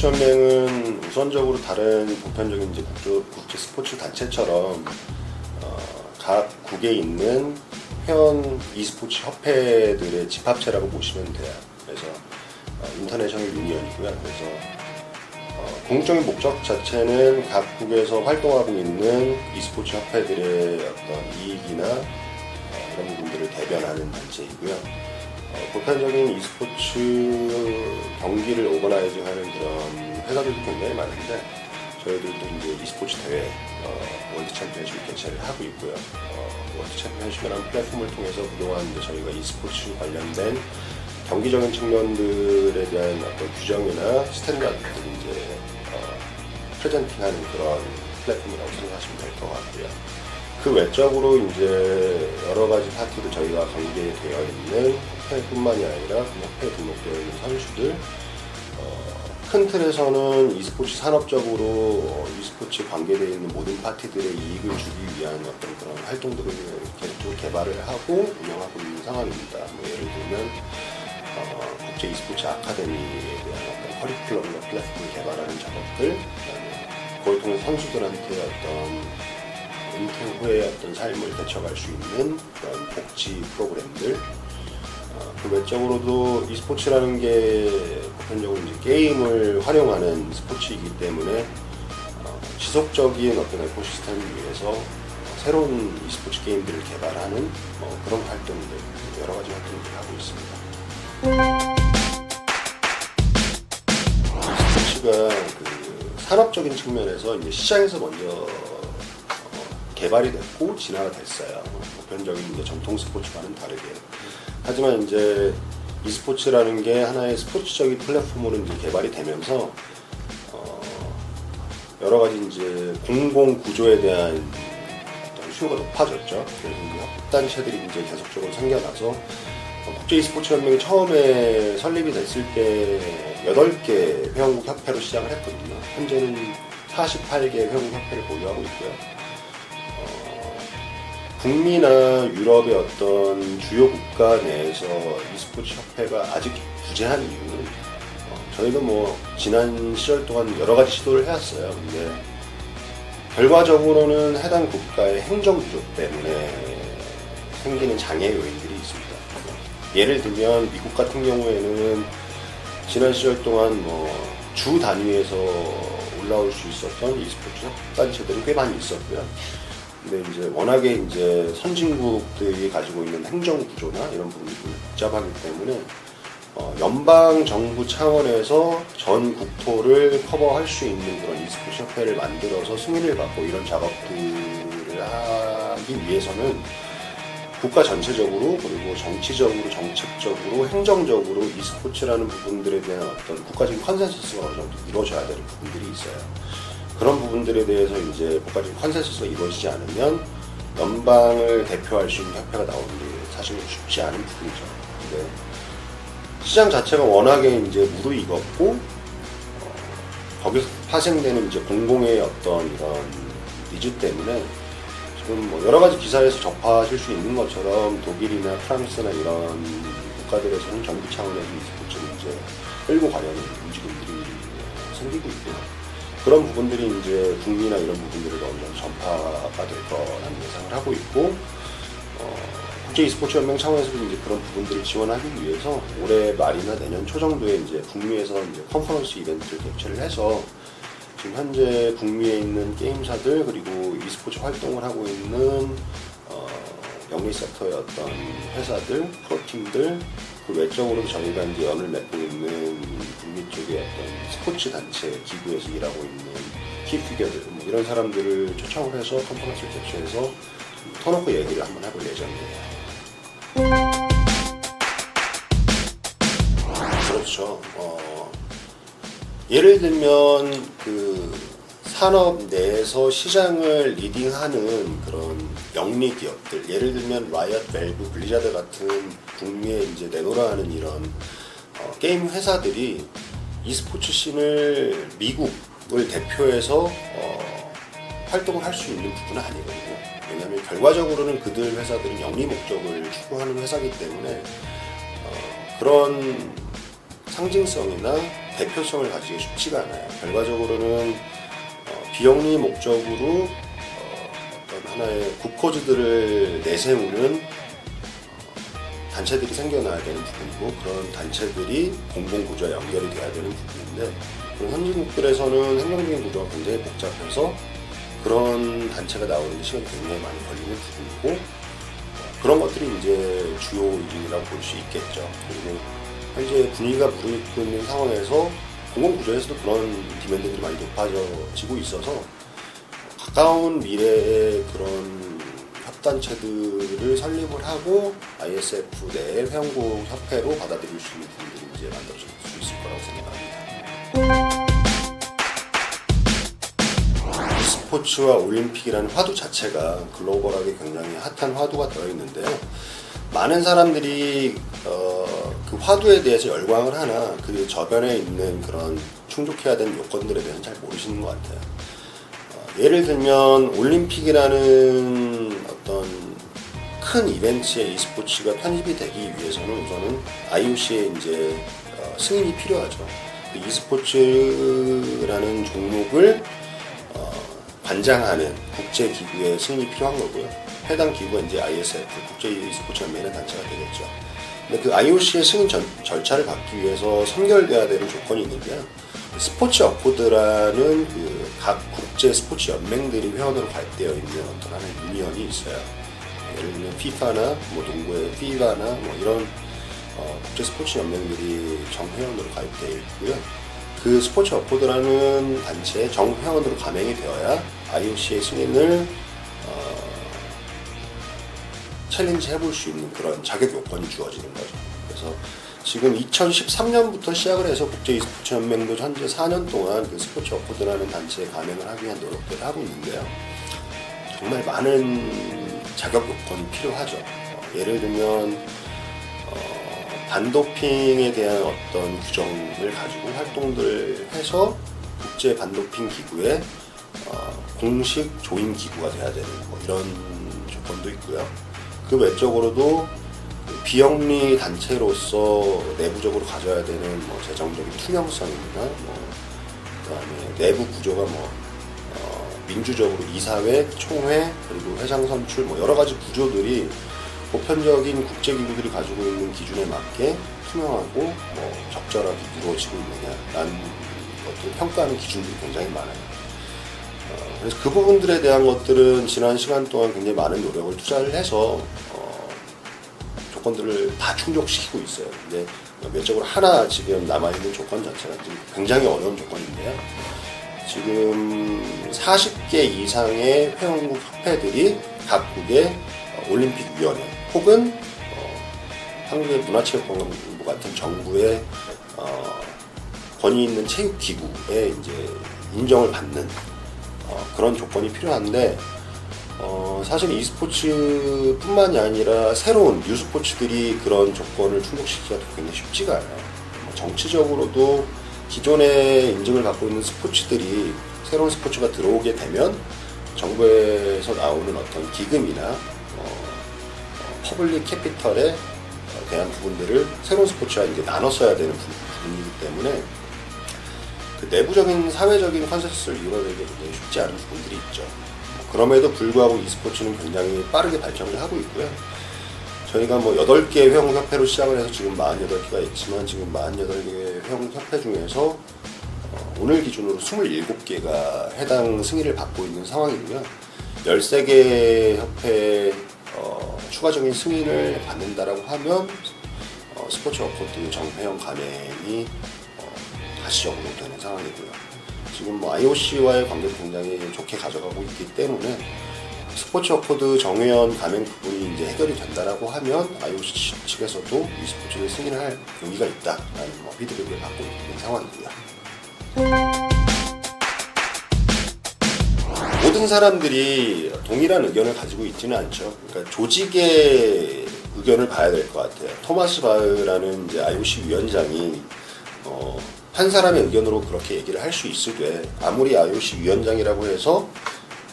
e스포츠 연맹은 우선적으로 다른 보편적인 이제 국제 스포츠 단체처럼 각 국에 있는 회원 e스포츠 협회들의 집합체라고 보시면 돼요. 그래서 인터내셔널 유니언이고요. 그래서 공적인 목적 자체는 각국에서 활동하고 있는 e스포츠 협회들의 어떤 이익이나 이런 부분들을 대변하는 단체이고요. 보편적인 e스포츠 경기를 오거나이징하는 그런 회사들도 굉장히 많은데 저희들도 이제 e스포츠 대회 월드 챔피언십 개최를 하고 있고요. 월드 챔피언십이라는 플랫폼을 통해서 그동안 이제 저희가 e스포츠 관련된 경기적인 측면들에 대한 어떤 규정이나 스탠다드들을 이제 프레젠팅하는 그런 플랫폼이라고 생각하시면 될 것 같고요. 그 외적으로 이제 여러 가지 파트들 저희가 관계되어 있는 협회뿐만이 아니라 그 협회에 등록되어 있는 선수들, 큰 틀에서는 e스포츠 산업적으로 e스포츠 관계되어 있는 모든 파티들의 이익을 주기 위한 어떤 그런 활동들을 계속적으로 개발을 하고 운영하고 있는 상황입니다. 뭐 예를 들면 국제 e스포츠 아카데미에 대한 어떤 커리큘럼과 플랫폼을 개발하는 작업들, 그걸 통해 선수들한테 어떤 은퇴 후의 어떤 삶을 되쳐갈 수 있는 그런 복지 프로그램들, 그 외적으로도 e스포츠라는 게 보편적으로 이제 게임을 활용하는 스포츠이기 때문에 지속적인 어떤 에코시스템을 위해서 새로운 e스포츠 게임들을 개발하는 그런 활동들, 여러 가지 활동들을 하고 있습니다. e스포츠가 그 산업적인 측면에서 이제 시장에서 먼저 개발이 됐고 진화가 됐어요. 보편적인 이제 전통 스포츠와는 다르게. 하지만 이제 e스포츠라는 게 하나의 스포츠적인 플랫폼으로 이제 개발이 되면서 여러 가지 이제 공공 구조에 대한 어떤 수요가 높아졌죠. 그래서 이제 협단체들이 이제 계속적으로 생겨나서 국제 e스포츠 연맹이 처음에 설립이 됐을 때 8개 회원국 협회로 시작을 했거든요. 현재는 48개 회원국 협회를 보유하고 있고요. 북미나 유럽의 어떤 주요 국가 내에서 e스포츠 협회가 아직 부재한 이유는 저희가 뭐 지난 시절 동안 여러 가지 시도를 해왔어요. 근데 결과적으로는 해당 국가의 행정 구조 때문에 생기는 장애 요인들이 있습니다. 예를 들면 미국 같은 경우에는 지난 시절 동안 주 단위에서 올라올 수 있었던 e스포츠 단체들이 꽤 많이 있었고요. 근데 이제 워낙에 이제 선진국들이 가지고 있는 행정 구조나 이런 부분이 복잡하기 때문에 연방 정부 차원에서 전 국토를 커버할 수 있는 그런 e스포츠 협회를 만들어서 승인을 받고 이런 작업들을 하기 위해서는 국가 전체적으로 그리고 정치적으로, 정책적으로, 행정적으로 e스포츠라는 부분들에 대한 어떤 국가적인 컨센서스가 어느 정도 이루어져야 되는 부분들이 있어요. 그런 부분들에 대해서 이제 국가적인 컨센서스가 이루어지지 않으면 연방을 대표할 수 있는 협회가 나오는 게 사실 쉽지 않은 부분이죠. 근데 시장 자체가 워낙에 이제 무르익었고 거기서 파생되는 이제 공공의 어떤 이런 니즈 때문에 지금 뭐 여러 가지 기사에서 접하실 수 있는 것처럼 독일이나 프랑스나 이런 국가들에서는 정부 차원에서 e스포츠를 이제 끌고 가려는 움직임들이 생기고 있고요. 그런 부분들이 이제 북미나 이런 부분들을 어느 정도 전파가 될 거라는 예상을 하고 있고, 국제 e스포츠 연맹 차원에서도 이제 그런 부분들을 지원하기 위해서 올해 말이나 내년 초 정도에 이제 북미에서 이제 컨퍼런스 이벤트를 개최를 해서 지금 현재 북미에 있는 게임사들 그리고 e스포츠 활동을 하고 있는 영리 섹터의 어떤 회사들, 프로팀들, 그 외적으로 저희가 이제 연을 맺고 있는 북미 쪽의 어떤 스포츠 단체 기구에서 일하고 있는 키피겨들 뭐 이런 사람들을 초청을 해서 컨퍼런스를 개최해서 터놓고 얘기를 한번 해볼 예정이에요. 그렇죠. 예를 들면 그 산업 내에서 시장을 리딩하는 그런 영리 기업들, 예를 들면 라이엇, 밸브, 블리자드 같은 북미에 이제 내노라하는 이런 게임 회사들이 e스포츠 씬을 미국을 대표해서 활동을 할 수 있는 부분은 아니거든요. 왜냐하면 결과적으로는 그들 회사들은 영리 목적을 추구하는 회사이기 때문에 그런 상징성이나 대표성을 가지기 쉽지가 않아요. 결과적으로는 비영리 목적으로 어떤 하나의 국코즈들을 내세우는 단체들이 생겨나야 되는 부분이고, 그런 단체들이 공공구조와 연결이 돼야 되는 부분인데, 선진국들에서는 행정적인 구조가 굉장히 복잡해서 그런 단체가 나오는 데 시간이 굉장히 많이 걸리는 부분이고, 그런 것들이 이제 주요 요인이라고 볼 수 있겠죠. 그리고 현재 분위기가 무르익고 있는 상황에서 공공구조에서도 그런 디맨드들이 많이 높아지고 있어서 가까운 미래에 그런 협단체들을 설립을 하고 ISF 내 회원국 협회로 받아들일 수 있는 부분들이 이제 만들어질 수 있을 거라고 생각합니다. e스포츠와 올림픽이라는 화두 자체가 글로벌하게 굉장히 핫한 화두가 되어 있는데요. 많은 사람들이 그 화두에 대해서 열광을 하나 그 저변에 있는 그런 충족해야 되는 요건들에 대해서는 잘 모르시는 것 같아요. 예를 들면 올림픽이라는 어떤 큰 이벤트의 e스포츠가 편입이 되기 위해서는 우선은 IOC의 이제 승인이 필요하죠. e스포츠라는 종목을 관장하는 국제기구의 승인이 필요한 거고요. 해당 기구가 이제 ISF, 국제 e스포츠 연맹이라는 단체가 되겠죠. 근데 그 IOC의 승인 절차를 받기 위해서 선결돼야 되는 조건이 있는데요. 스포츠 어코드라는 그 각 국제 스포츠 연맹들이 회원으로 가입되어 있는 어떤 하나의 유니언이 있어요. 예를 들면 FIFA나 뭐 농구의 FIVA나 뭐 이런 국제 스포츠 연맹들이 정회원으로 가입되어 있고요. 그 스포츠 어코드라는 단체에 정회원으로 가맹이 되어야 IOC의 승인을 챌린지 해볼 수 있는 그런 자격 요건이 주어지는 거죠. 그래서 지금 2013년부터 시작을 해서 국제 e스포츠 연맹도 현재 4년 동안 그 스포츠 어코드라는 단체에 가맹을 하기 위한 노력들을 하고 있는데요. 정말 많은 자격 요건이 필요하죠. 예를 들면 반도핑에 대한 어떤 규정을 가지고 활동들을 해서 국제 반도핑 기구의 공식 조인 기구가 돼야 되는 뭐 이런 조건도 있고요. 그 외적으로도 비영리 단체로서 내부적으로 가져야 되는 뭐 재정적인 투명성이나 뭐 그다음에 내부 구조가 뭐 민주적으로 이사회, 총회 그리고 회장 선출 뭐 여러 가지 구조들이 보편적인 국제기구들이 가지고 있는 기준에 맞게 투명하고 뭐 적절하게 이루어지고 있느냐라는 것들을 평가하는 기준들이 굉장히 많아요. 그래서 그 부분들에 대한 것들은 지난 시간 동안 굉장히 많은 노력을 투자를 해서 조건들을 다 충족시키고 있어요. 근데 외적으로 하나 지금 남아있는 조건 자체가 굉장히 어려운 조건인데요. 지금 40개 이상의 회원국 협회들이 각국의 올림픽위원회 혹은 한국의 문화체육관광부 같은 정부의 권위 있는 체육기구에 이제 인정을 받는 그런 조건이 필요한데 사실 e스포츠뿐만이 아니라 새로운 뉴스포츠들이 그런 조건을 충족시키기가 굉장히 쉽지가 않아요. 정치적으로도 기존에 인증을 받고 있는 스포츠들이 새로운 스포츠가 들어오게 되면 정부에서 나오는 어떤 기금이나 퍼블릭 캐피털에 대한 부분들을 새로운 스포츠와 이제 나눠 써야 되는 부분이기 때문에 그 내부적인 사회적인 컨센서스를 이루어내기 굉장히 쉽지 않은 부분들이 있죠. 그럼에도 불구하고 e스포츠는 굉장히 빠르게 발전을 하고 있고요. 저희가 뭐 8개 회원협회로 시작을 해서 지금 48개가 있지만 지금 48개 회원협회 중에서 오늘 기준으로 27개가 해당 승인을 받고 있는 상황이고요. 13개 협회 추가적인 승인을 받는다라고 하면 스포츠 어코드 정회원 가맹이 가시적으로 되는 상황이고요. 지금 뭐 IOC와의 관계도 굉장히 좋게 가져가고 있기 때문에 스포츠 어코드 정회원 가맹 부분이 이제 해결이 된다라고 하면 IOC 측에서도 e스포츠를 승인할 용의가 있다라는 피드백을 받고 있는 상황이고요. 모든 사람들이 동일한 의견을 가지고 있지는 않죠. 그러니까 조직의 의견을 봐야 될 것 같아요. 토마스 바흐라는 이제 IOC 위원장이 한 사람의 의견으로 그렇게 얘기를 할 수 있으되 아무리 IOC 위원장이라고 해서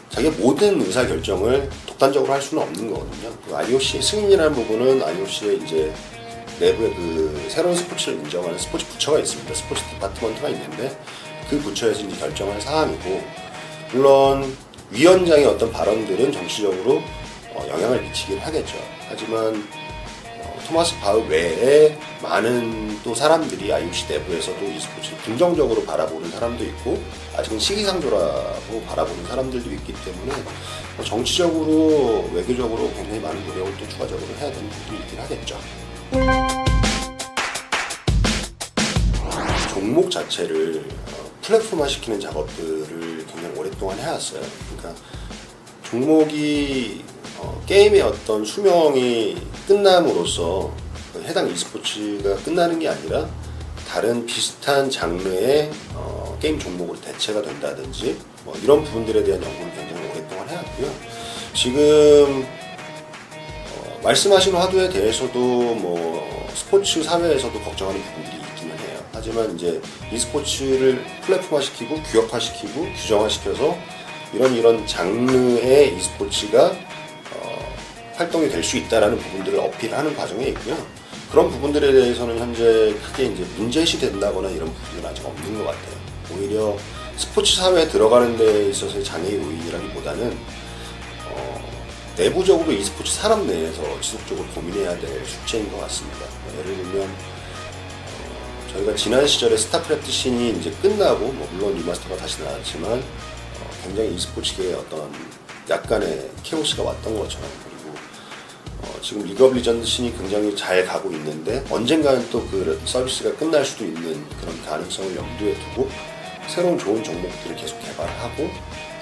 자기의 모든 의사 결정을 독단적으로 할 수는 없는 거거든요. 그 IOC의 승인이라는 부분은 IOC의 이제 내부에 그 새로운 스포츠를 인정하는 스포츠 부처가 있습니다. 스포츠 디파트먼트가 있는데 그 부처에서 이제 결정할 사항이고, 물론 위원장의 어떤 발언들은 정치적으로 영향을 미치긴 하겠죠. 하지만 토마스 바흐 외에 많은 또 사람들이 IOC 내부에서도 이 스포츠를 긍정적으로 바라보는 사람도 있고, 아직은 시기상조라고 바라보는 사람들도 있기 때문에 정치적으로 외교적으로 굉장히 많은 노력을 또 추가적으로 해야 되는 부분이 있긴 하겠죠. 종목 자체를 플랫폼화 시키는 작업들을 굉장히 오랫동안 해왔어요. 그러니까 종목이 게임의 어떤 수명이 끝남으로써 해당 e스포츠가 끝나는 게 아니라 다른 비슷한 장르의 게임 종목으로 대체가 된다든지 뭐 이런 부분들에 대한 연구를 굉장히 오랫동안 해왔고요. 지금 말씀하신 화두에 대해서도 뭐 스포츠 사회에서도 걱정하는 부분들이 있기는 해요. 하지만 이제 e스포츠를 플랫폼화시키고 규격화시키고 규정화시켜서 이런 장르의 e스포츠가 활동이 될 수 있다라는 부분들을 어필하는 과정에 있고요. 그런 부분들에 대해서는 현재 크게 이제 문제시 된다거나 이런 부분은 아직 없는 것 같아요. 오히려 스포츠 사회에 들어가는 데 있어서의 장애의 요인이라기보다는 내부적으로 e스포츠 산업 내에서 지속적으로 고민해야 될 숙제인 것 같습니다. 예를 들면 저희가 지난 시절에 스타크래프트 씬이 이제 끝나고 물론 리마스터가 다시 나왔지만 굉장히 e스포츠계에 어떤 약간의 케오스가 왔던 것처럼, 그리고 지금 리그 오브 리전드 씬이 굉장히 잘 가고 있는데 언젠가는 또 그 서비스가 끝날 수도 있는 그런 가능성을 염두에 두고 새로운 좋은 종목들을 계속 개발하고,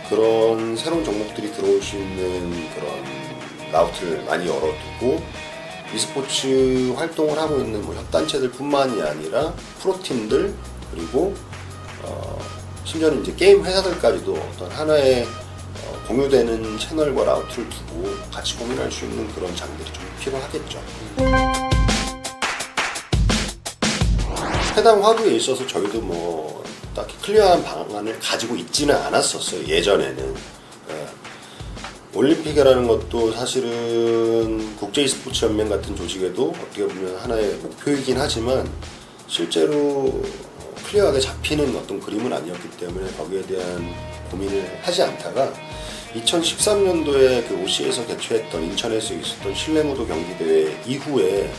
그런 새로운 종목들이 들어올 수 있는 그런 라우트를 많이 열어두고 e스포츠 활동을 하고 있는 뭐 협단체들 뿐만이 아니라 프로팀들, 그리고 심지어는 이제 게임 회사들까지도 어떤 하나의 공유되는 채널과 라우트를 두고 같이 고민할 수 있는 그런 장들이 좀 필요하겠죠. 해당 화두에 있어서 저희도 뭐 딱히 클리어한 방안을 가지고 있지는 않았었어요, 예전에는. 올림픽이라는 것도 사실은 국제 e스포츠 연맹 같은 조직에도 어떻게 보면 하나의 목표이긴 하지만 실제로 클리어하게 잡히는 어떤 그림은 아니었기 때문에 거기에 대한 고민을 하지 않다가 2013년도에 그 OC에서 개최했던 인천에서 있었던 실내무도 경기대회 이후에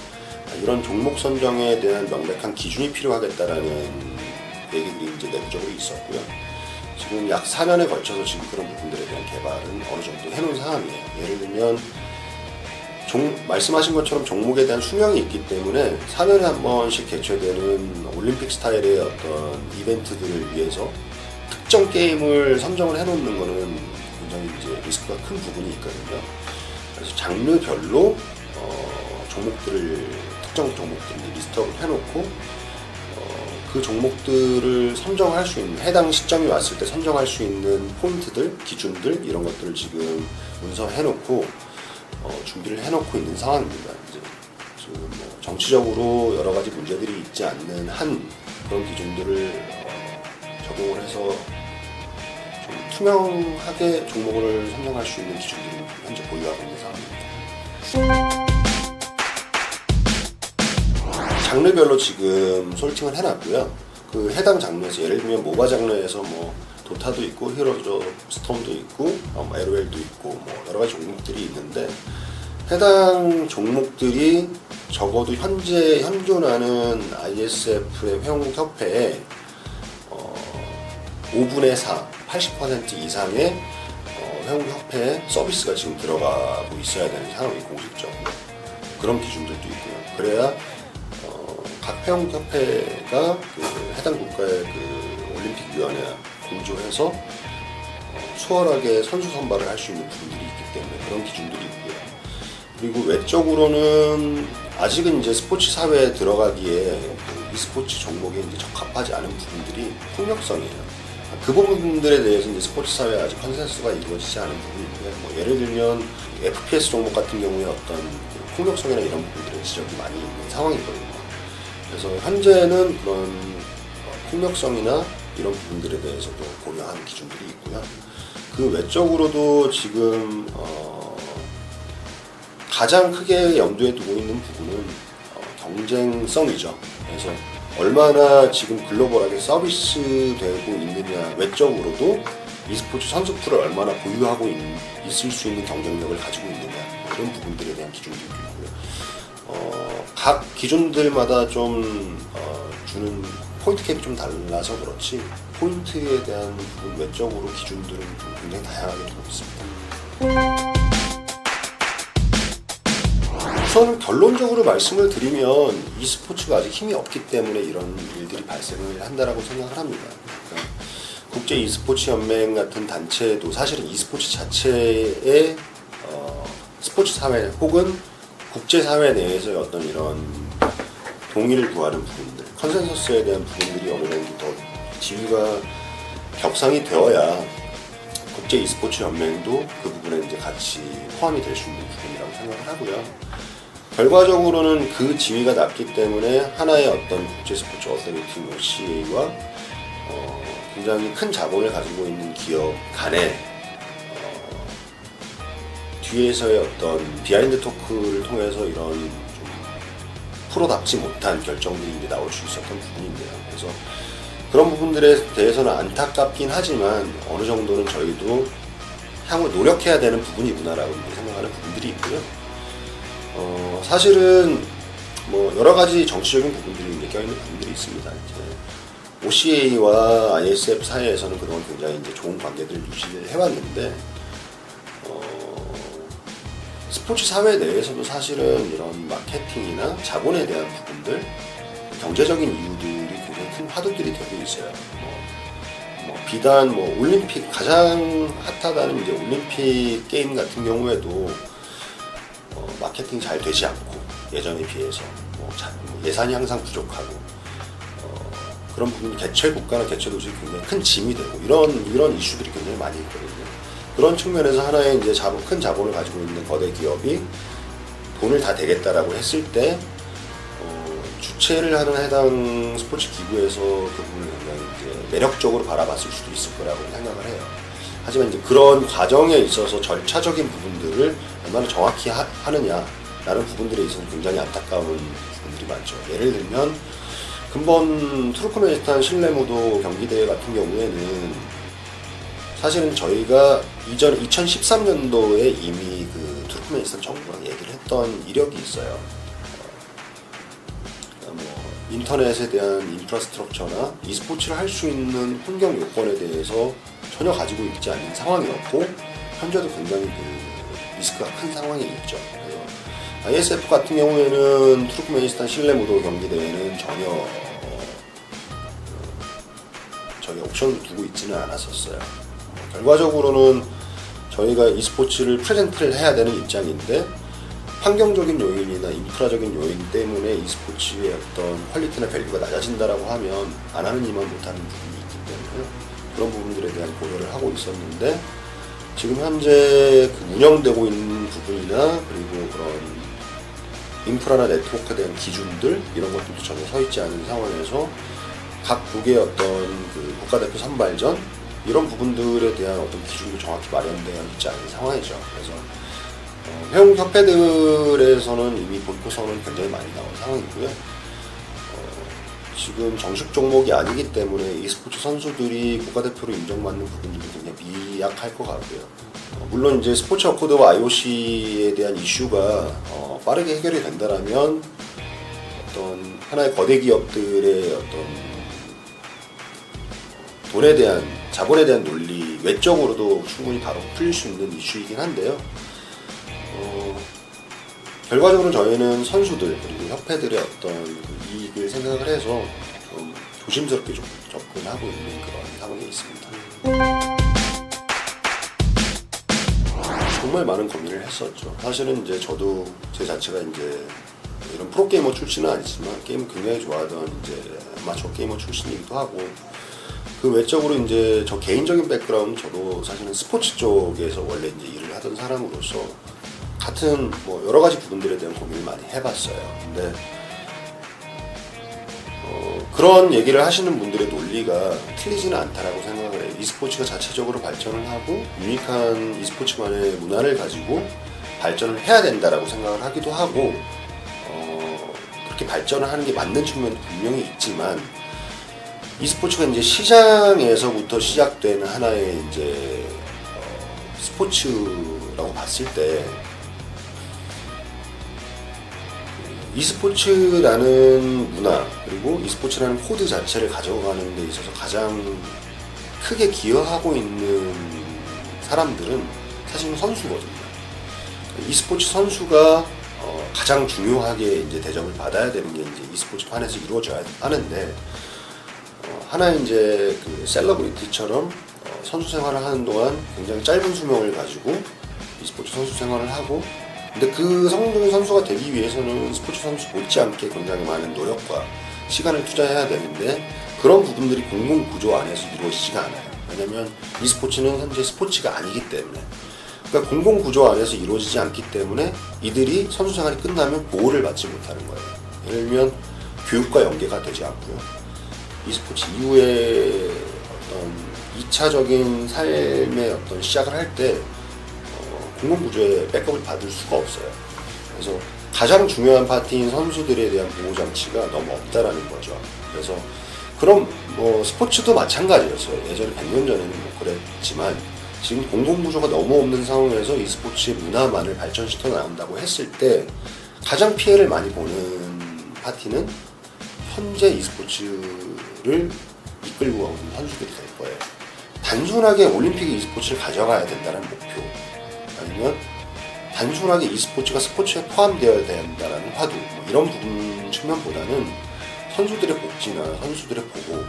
이런 종목 선정에 대한 명백한 기준이 필요하겠다라는 얘기들이 이제 내부적으로 있었고요. 지금 약 4년에 걸쳐서 지금 그런 부분들에 대한 개발은 어느 정도 해놓은 상황이에요. 예를 들면 말씀하신 것처럼 종목에 대한 수명이 있기 때문에 4년에 한 번씩 개최되는 올림픽 스타일의 어떤 이벤트들을 위해서 특정 게임을 선정을 해놓는 거는 굉장히 이제 리스크가 큰 부분이 있거든요. 그래서 장르별로 특정 종목들을 리스트업을 해놓고 그 종목들을 선정할 수 있는, 해당 시점이 왔을 때 선정할 수 있는 포인트들, 기준들 이런 것들을 지금 문서해놓고 준비를 해놓고 있는 상황입니다. 이제 지금 뭐 정치적으로 여러 가지 문제들이 있지 않는 한 그런 기준들을 적용을 해서 좀 투명하게 종목을 선정할 수 있는 기준들을 현재 보유하고 있는 상황입니다. 장르별로 지금 솔팅을 해놨고요. 그 해당 장르에서 예를 들면 모바 장르에서 뭐 도타도 있고 히로즈 오브 스톰도 있고 LOL도 있고 뭐 여러 가지 종목들이 있는데, 해당 종목들이 적어도 현재 현존하는 ISF의 회원국 협회에 5분의 4, 80% 이상의 회원국 협회에 서비스가 지금 들어가고 있어야 되는 상황이 공식적으로 그런 기준들도 있고요. 그래야 각 회원국 협회가 그 해당 국가의 그 올림픽위원회와 공조해서 수월하게 선수 선발을 할 수 있는 부분들이 있기 때문에 그런 기준들이 있고요. 그리고 외적으로는 아직은 이제 스포츠 사회에 들어가기에 그 e스포츠 종목에 이제 적합하지 않은 부분들이 폭력성이에요. 그 부분들에 대해서 이제 스포츠 사회에 아직 컨센서스가 이루어지지 않은 부분이고요. 뭐 예를 들면 FPS 종목 같은 경우에 어떤 그 폭력성이나 이런 부분들의 지적이 많이 있는 상황이거든요. 그래서 현재는 그런 폭력성이나 이런 부분들에 대해서도 고려하는 기준들이 있고요. 그 외적으로도 지금 가장 크게 염두에 두고 있는 부분은 경쟁성이죠. 그래서 얼마나 지금 글로벌하게 서비스되고 있느냐, 외적으로도 e스포츠 선수 풀을 얼마나 보유하고 있을 수 있는 경쟁력을 가지고 있느냐, 이런 부분들에 대한 기준들도 있고요. 각 기준들마다 좀 주는 포인트 캡이 좀 달라서 그렇지 포인트에 대한 부분 외적으로 기준들은 좀 굉장히 다양하게 두고 있습니다. 우선 결론적으로 말씀을 드리면 e스포츠가 아직 힘이 없기 때문에 이런 일들이 발생을 한다라고 생각을 합니다. 그러니까 국제 e스포츠 연맹 같은 단체도 사실은 e스포츠 자체의 스포츠 사회 혹은 국제 사회 내에서의 어떤 이런 동의를 구하는 부분들, 컨센서스에 대한 부분들이 어느 정도 더 지위가 격상이 되어야 국제 e스포츠 연맹도 그 부분에 이제 같이 포함이 될 수 있는 부분이라고 생각을 하고요. 결과적으로는 그 지위가 낮기 때문에 하나의 어떤 국제 스포츠 어서리티 OCA와 굉장히 큰 자본을 가지고 있는 기업 간에 뒤에서의 어떤 비하인드 토크를 통해서 이런 좀 프로답지 못한 결정들이 이제 나올 수 있었던 부분인데요. 그래서 그런 부분들에 대해서는 안타깝긴 하지만 어느 정도는 저희도 향후 노력해야 되는 부분이구나라고 생각하는 부분들이 있고요. 사실은 뭐 여러 가지 정치적인 부분들이 이제 껴있는 부분들이 있습니다. 이제 OCA와 ISF 사이에서는 그동안 굉장히 이제 좋은 관계들을 유지를 해왔는데, 스포츠 사회 내에서도 사실은 이런 마케팅이나 자본에 대한 부분들, 경제적인 이유들이 굉장히 큰 화두들이 되고 있어요. 비단 올림픽 가장 핫하다는 이제 올림픽 게임 같은 경우에도 마케팅이 잘 되지 않고 예전에 비해서 예산이 항상 부족하고 그런 부분이 개최 국가나 개최 도시에 굉장히 큰 짐이 되고 이런 이슈들이 굉장히 많이 있거든요. 그런 측면에서 하나의 이제 큰 자본을 가지고 있는 거대 기업이 돈을 다 대겠다라고 했을 때 주최를 하는 해당 스포츠 기구에서 그 부분을 굉장히 이제 매력적으로 바라봤을 수도 있을 거라고 생각을 해요. 하지만 이제 그런 과정에 있어서 절차적인 부분들을 얼마나 정확히 하느냐라는 부분들에 있어서 굉장히 안타까운 부분들이 많죠. 예를 들면 근본 투르크메니스탄 실내무도 경기대회 같은 경우에는 사실은 저희가 이전 2013년도에 이미 그 투르크메니스탄 정부랑 얘기를 했던 이력이 있어요. 인터넷에 대한 인프라스트럭처나 e스포츠를 할 수 있는 환경 요건에 대해서 전혀 가지고 있지 않은 상황이었고 현재도 굉장히 그 리스크가 큰 상황에 있죠. 그래서 ISF 같은 경우에는 투르크메니스탄 실내무도 경기대회는 전혀 저희 옵션을 두고 있지는 않았었어요. 결과적으로는 저희가 e스포츠를 프레젠트를 해야 되는 입장인데 환경적인 요인이나 인프라적인 요인 때문에 e스포츠의 어떤 퀄리티나 밸류가 낮아진다라고 하면 안 하는 이만 못하는 부분이 있기 때문에 그런 부분들에 대한 고려를 하고 있었는데, 지금 현재 그 운영되고 있는 부분이나 그리고 그런 인프라나 네트워크에 대한 기준들 이런 것들도 전혀 서 있지 않은 상황에서 각 국의 어떤 그 국가대표 선발전 이런 부분들에 대한 어떤 기준도 정확히 마련되어 있지 않은 상황이죠. 그래서 회원 협회들에서는 이미 보이콧 선언이 굉장히 많이 나온 상황이고요. 지금 정식 종목이 아니기 때문에 e스포츠 선수들이 국가대표로 인정받는 부분들도 굉장히 미약할 것 같고요. 물론 이제 스포츠 어코드와 IOC에 대한 이슈가 빠르게 해결이 된다라면 어떤 하나의 거대 기업들의 어떤 돈에 대한 자본에 대한 논리 외적으로도 충분히 바로 풀릴 수 있는 이슈이긴 한데요. 결과적으로 저희는 선수들 그리고 협회들의 어떤 그 이익을 생각을 해서 좀 조심스럽게 좀 접근하고 있는 그런 상황에 있습니다. 정말 많은 고민을 했었죠. 사실은 이제 저도 제 자체가 이제 이런 프로게이머 출신은 아니지만 게임을 굉장히 좋아하던 이제 아마추어 게이머 출신이기도 하고, 그 외적으로 이제 저 개인적인 백그라운드 저도 사실은 스포츠 쪽에서 원래 이제 일을 하던 사람으로서 같은 뭐 여러 가지 부분들에 대한 고민을 많이 해봤어요. 근데 그런 얘기를 하시는 분들의 논리가 틀리지는 않다라고 생각을 해요. e스포츠가 자체적으로 발전을 하고 유니크한 e스포츠만의 문화를 가지고 발전을 해야 된다라고 생각을 하기도 하고, 그렇게 발전을 하는 게 맞는 측면도 분명히 있지만 e스포츠가 이제 시장에서부터 시작되는 하나의 이제 스포츠라고 봤을 때 e스포츠라는 문화 그리고 e스포츠라는 코드 자체를 가져가는 데 있어서 가장 크게 기여하고 있는 사람들은 사실은 선수거든요. e스포츠 선수가 가장 중요하게 이제 대접을 받아야 되는 게 이제 e스포츠 판에서 이루어져야 하는데 하나의 이제 그 셀러브리티처럼 선수 생활을 하는 동안 굉장히 짧은 수명을 가지고 e스포츠 선수 생활을 하고 근데 그 성공적인 선수가 되기 위해서는 스포츠 선수 못지않게 굉장히 많은 노력과 시간을 투자해야 되는데 그런 부분들이 공공 구조 안에서 이루어지지가 않아요. 왜냐면 e스포츠는 현재 스포츠가 아니기 때문에 그러니까 공공 구조 안에서 이루어지지 않기 때문에 이들이 선수 생활이 끝나면 보호를 받지 못하는 거예요. 예를 들면 교육과 연계가 되지 않고요. e스포츠 이후에 어떤 2차적인 삶의 어떤 시작을 할 때 공공구조에 백업을 받을 수가 없어요. 그래서 가장 중요한 파트인 선수들에 대한 보호장치가 너무 없다라는 거죠. 그래서 그럼 뭐 스포츠도 마찬가지였어요. 예전에 100년 전에는 뭐 그랬지만 지금 공공구조가 너무 없는 상황에서 e스포츠의 문화만을 발전시켜 나간다고 했을 때 가장 피해를 많이 보는 파티는 현재 e스포츠를 이끌고 가고 있는 선수들이 될 거예요. 단순하게 올림픽의 e스포츠를 가져가야 된다는 목표 아니면 단순하게 e스포츠가 스포츠에 포함되어야 된다는 화두 뭐 이런 부분 측면보다는 선수들의 복지나 선수들의 보호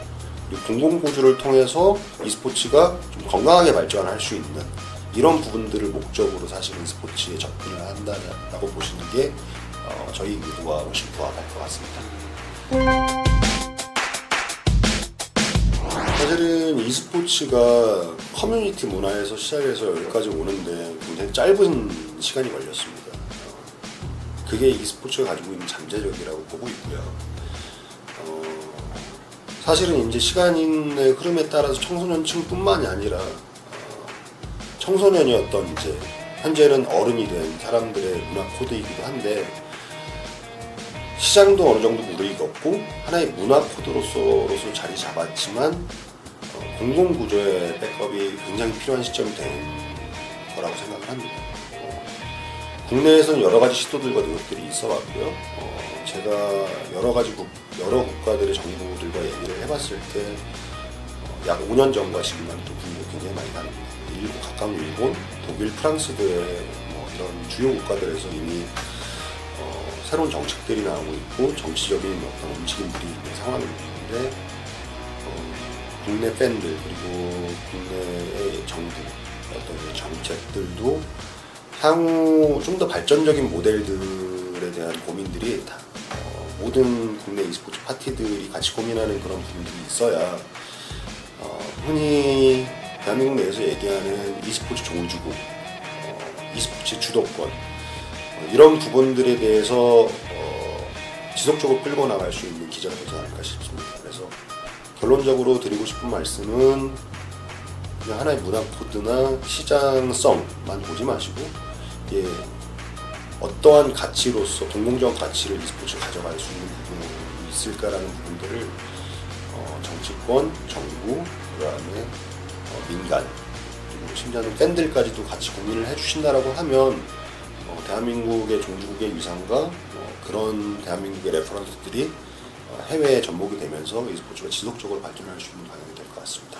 그리고 공공구조를 통해서 e스포츠가 좀 건강하게 발전할 수 있는 이런 부분들을 목적으로 사실은 스포츠에 접근을 한다고 보시는 게 저희 의도와 훨씬 부합할 것 같습니다. 사실은 e스포츠가 커뮤니티 문화에서 시작해서 여기까지 오는데 굉장히 짧은 시간이 걸렸습니다. 그게 e스포츠가 가지고 있는 잠재력이라고 보고 있고요. 사실은 이제 시간의 흐름에 따라서 청소년층뿐만이 아니라 청소년이었던 이제 현재는 어른이 된 사람들의 문화 코드이기도 한데 시장도 어느 정도 무르익었고 하나의 문화 코드로서 자리 잡았지만 공공구조의 백업이 굉장히 필요한 시점이 된 거라고 생각을 합니다. 국내에서는 여러 가지 시도들과 노력들이 있어 왔고요. 제가 여러 국가들의 정부들과 얘기를 해봤을 때 약 5년 전과 지금과는 또 분위기가 굉장히 많이 다릅니다. 가까운 일본, 독일, 프랑스 등의 뭐 이런 주요 국가들에서 이미 새로운 정책들이 나오고 있고 정치적인 어떤 움직임들이 있는 상황인데 국내 팬들 그리고 국내의 정부 어떤 정책들도 향후 좀 더 발전적인 모델들에 대한 고민들이 모든 국내 e스포츠 파티들이 같이 고민하는 그런 부분들이 있어야 흔히 대한민국 내에서 얘기하는 e스포츠 종주국, e스포츠 주도권 이런 부분들에 대해서 지속적으로 끌고 나갈 수 있는 기제가 되지 않을까 싶습니다. 그래서 결론적으로 드리고 싶은 말씀은 그냥 하나의 문화 코드나 시장성만 보지 마시고 이게 어떠한 가치로서 공공적 가치를 e스포츠에 가져갈 수 있는 부분이 있을까라는 부분들을 정치권, 정부, 그다음에 민간 그리고 심지어는 팬들까지도 같이 고민을 해주신다라고 하면 대한민국의 종주국의 위상과 그런 대한민국의 레퍼런스들이 해외에 접목이 되면서 e스포츠가 지속적으로 발전할 수 있는 방향이 될 것 같습니다.